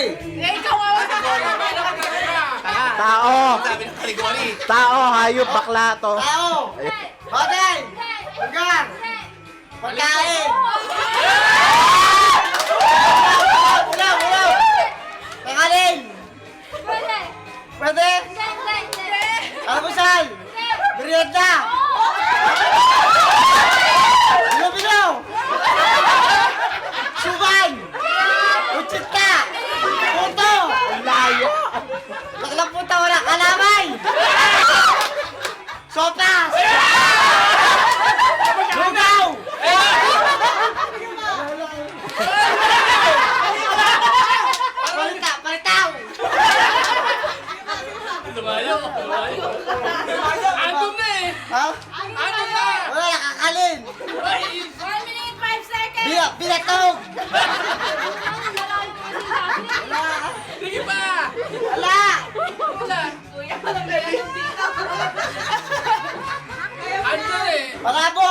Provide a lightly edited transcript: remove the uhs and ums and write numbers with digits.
ikaw ang Tao. Sabi ng kaligori. Tao, hayop, bakla to. Tao! Hotel! Lugar! Pagkain! Ulaw! Ulaw! Pakaling! Pwede? Almusal! Merienda! Bilo-bilo! Suban! Utsita! Puto! Layo. Naklang puta wala kalamay! Sopas! Lugaw! Palitaw! Lumayo. Andun na eh. Ha? Andun na. Wala, nakakalin! 1 minute, 5 seconds! Bilatog! Sige pa. Wala! Wala. Andun eh. Malabo!